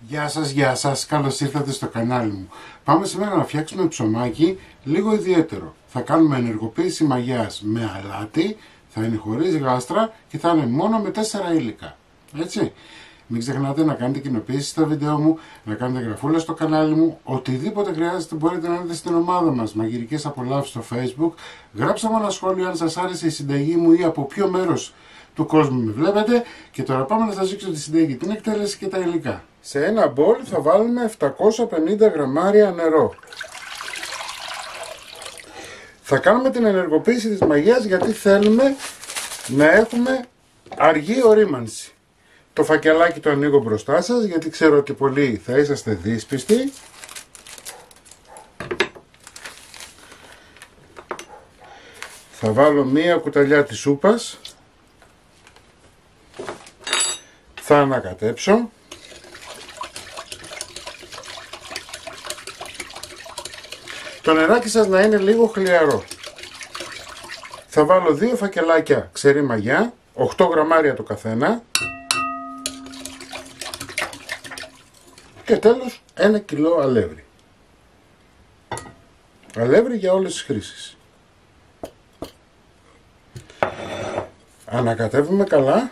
Γεια σας, καλώς ήρθατε στο κανάλι μου. Πάμε σήμερα να φτιάξουμε ψωμάκι λίγο ιδιαίτερο. Θα κάνουμε ενεργοποίηση μαγιάς με αλάτι, θα είναι χωρίς γάστρα και θα είναι μόνο με 4 υλικά. Έτσι. Μην ξεχνάτε να κάνετε κοινοποίηση στα βίντεο μου, να κάνετε γραφούλα στο κανάλι μου. Οτιδήποτε χρειάζεται μπορείτε να δείτε στην ομάδα μας Μαγειρικές Απολαύσεις στο Facebook. Γράψτε μου ένα σχόλιο αν σας άρεσε η συνταγή μου ή από ποιο μέρος του κόσμου με βλέπετε. Και τώρα πάμε να σας δείξω τη συνταγή, την εκτέλεση και τα υλικά. Σε ένα μπολ θα βάλουμε 750 γραμμάρια νερό. Θα κάνουμε την ενεργοποίηση της μαγείας γιατί θέλουμε να έχουμε αργή ορίμανση. Το φακελάκι το ανοίγω μπροστά σας γιατί ξέρω ότι πολλοί θα είσαστε δύσπιστοι. Θα βάλω μία κουταλιά της σούπας. Θα ανακατέψω. Το νεράκι σας να είναι λίγο χλιαρό. Θα βάλω 2 φακελάκια ξερή μαγιά, 8 γραμμάρια το καθένα. Και τέλος 1 κιλό αλεύρι. Αλεύρι για όλες τις χρήσεις. Ανακατεύουμε καλά.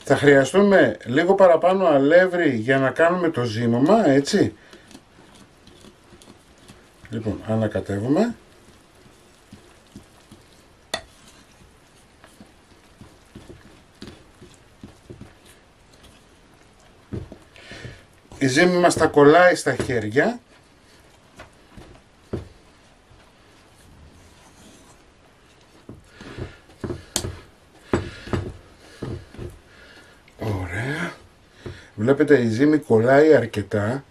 Θα χρειαστούμε λίγο παραπάνω αλεύρι για να κάνουμε το ζύμωμα, έτσι. Λοιπόν, ανακατεύουμε. Η ζύμη μας τα κολλάει στα χέρια. Ωραία. Βλέπετε η ζύμη κολλάει αρκετά,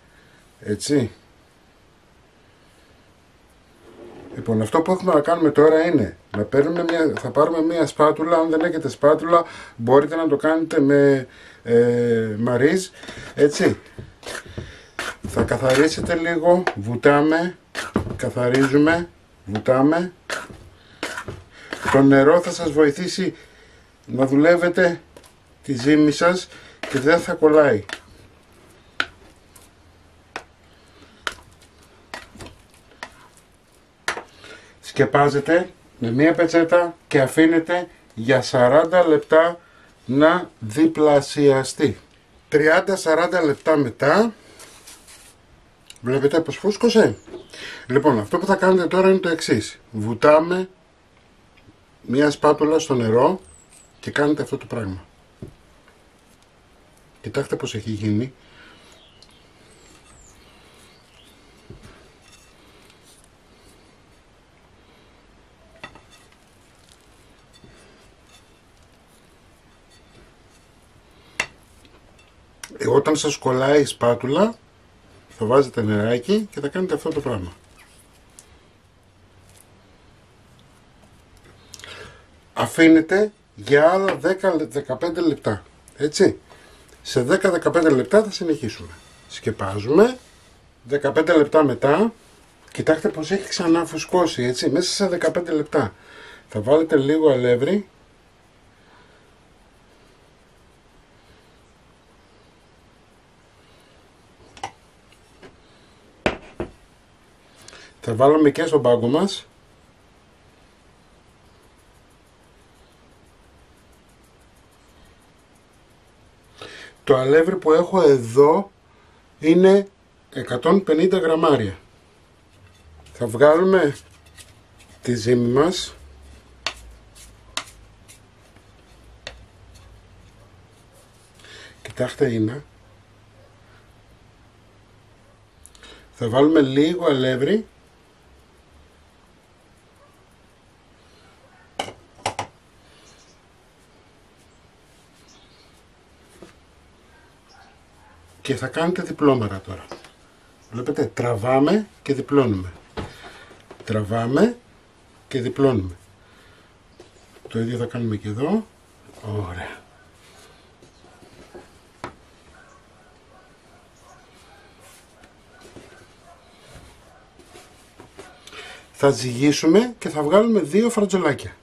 έτσι. Λοιπόν, αυτό που έχουμε να κάνουμε τώρα είναι να θα πάρουμε μια σπάτουλα. Αν δεν έχετε σπάτουλα μπορείτε να το κάνετε με μαρίζ, έτσι. Θα καθαρίσετε λίγο, βουτάμε, καθαρίζουμε, βουτάμε. Το νερό θα σας βοηθήσει να δουλεύετε τη ζύμη σας και δεν θα κολλάει. Σκεπάζετε με μία πετσέτα και αφήνετε για 40 λεπτά να διπλασιαστεί. 30-40 λεπτά μετά βλέπετε πως φούσκωσε. Λοιπόν, αυτό που θα κάνετε τώρα είναι το εξής. Βουτάμε μία σπάτουλα στο νερό και κάνετε αυτό το πράγμα. Κοιτάξτε πως έχει γίνει. Όταν σας κολλάει η σπάτουλα θα βάζετε νεράκι και θα κάνετε αυτό το πράγμα. Αφήνετε για άλλα 10-15 λεπτά, έτσι. Σε 10-15 λεπτά θα συνεχίσουμε. Σκεπάζουμε. 15 λεπτά μετά κοιτάξτε πως έχει ξανά φουσκώσει, έτσι. Μέσα σε 15 λεπτά θα βάλετε λίγο αλεύρι. Θα βάλουμε και στον πάγκο μας. Το αλεύρι που έχω εδώ είναι 150 γραμμάρια. Θα βγάλουμε τη ζύμη μας. Κοιτάξτε είναι. Θα βάλουμε λίγο αλεύρι. Και θα κάνετε διπλώματα τώρα. Βλέπετε, τραβάμε και διπλώνουμε. Τραβάμε και διπλώνουμε. Το ίδιο θα κάνουμε και εδώ. Ωραία. Θα ζυγίσουμε και θα βγάλουμε 2 φρατζολάκια.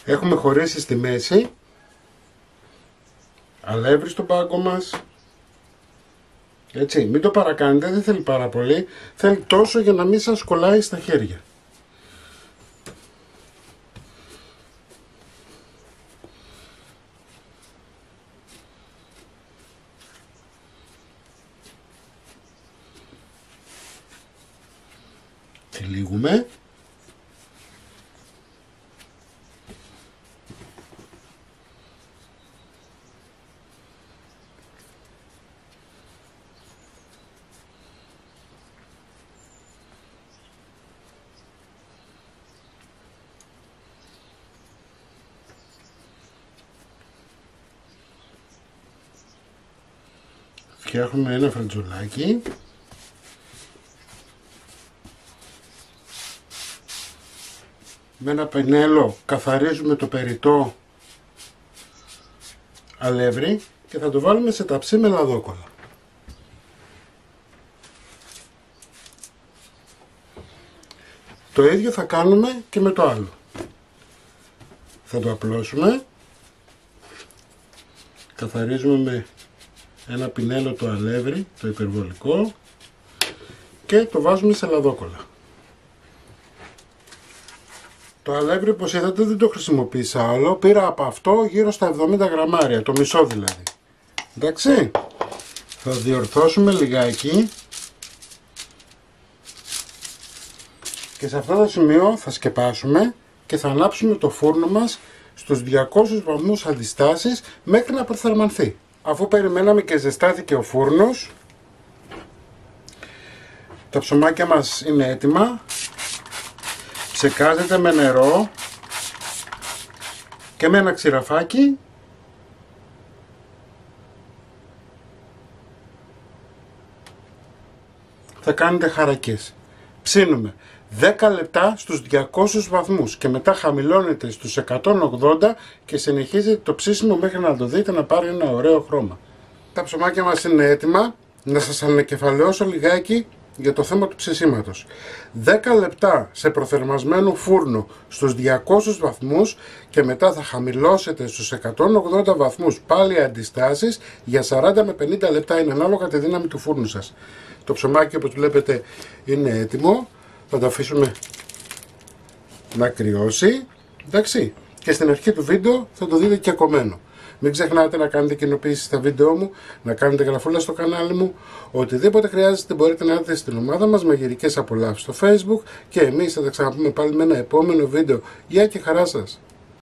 Έχουμε χωρίσει στη μέση αλεύρι στον πάγκο μας. Έτσι, μην το παρακάνετε, δεν θέλει πάρα πολύ. Θέλει τόσο για να μην σας κολλάει στα χέρια. Τυλίγουμε. Φτιάχνουμε ένα φραντζολάκι. Με ένα πινέλο καθαρίζουμε το περιττό αλεύρι και θα το βάλουμε σε ταψί με λαδόκολλα. Το ίδιο θα κάνουμε και με το άλλο. Θα το απλώσουμε, καθαρίζουμε με ένα πινέλο το αλεύρι, το υπερβολικό, και το βάζουμε σε λαδόκολλα. Το αλεύρι, όπως είδατε, δεν το χρησιμοποίησα όλο, πήρα από αυτό γύρω στα 70 γραμμάρια, το μισό δηλαδή. Εντάξει, θα διορθώσουμε λιγάκι και σε αυτό το σημείο θα σκεπάσουμε και θα ανάψουμε το φούρνο μας στους 200 βαθμούς αντιστάσεις μέχρι να προθερμανθεί. Αφού περιμέναμε και ζεστάθηκε ο φούρνος, τα ψωμάκια μας είναι έτοιμα. Ψεκάζεται με νερό και με ένα ξηραφάκι. Θα κάνετε χαρακές. Ψήνουμε 10 λεπτά στους 200 βαθμούς και μετά χαμηλώνετε στους 180 και συνεχίζετε το ψήσιμο μέχρι να το δείτε να πάρει ένα ωραίο χρώμα. Τα ψωμάκια μας είναι έτοιμα. Να σας ανακεφαλαιώσω λιγάκι για το θέμα του ψησίματος. 10 λεπτά σε προθερμασμένο φούρνο στους 200 βαθμούς και μετά θα χαμηλώσετε στους 180 βαθμούς πάλι αντιστάσεις για 40 με 50 λεπτά, είναι ανάλογα τη δύναμη του φούρνου σας. Το ψωμάκι, όπως βλέπετε, είναι έτοιμο. Θα το αφήσουμε να κρυώσει. Εντάξει. Και στην αρχή του βίντεο θα το δείτε και κομμένο. Μην ξεχνάτε να κάνετε κοινοποίησεις στα βίντεο μου, να κάνετε εγγραφούλα στο κανάλι μου. Οτιδήποτε χρειάζεται μπορείτε να έρθετε στην ομάδα μας, μαγειρικές απολαύσεις στο Facebook, και εμείς θα τα ξαναπούμε πάλι με ένα επόμενο βίντεο. Γεια και χαρά σας!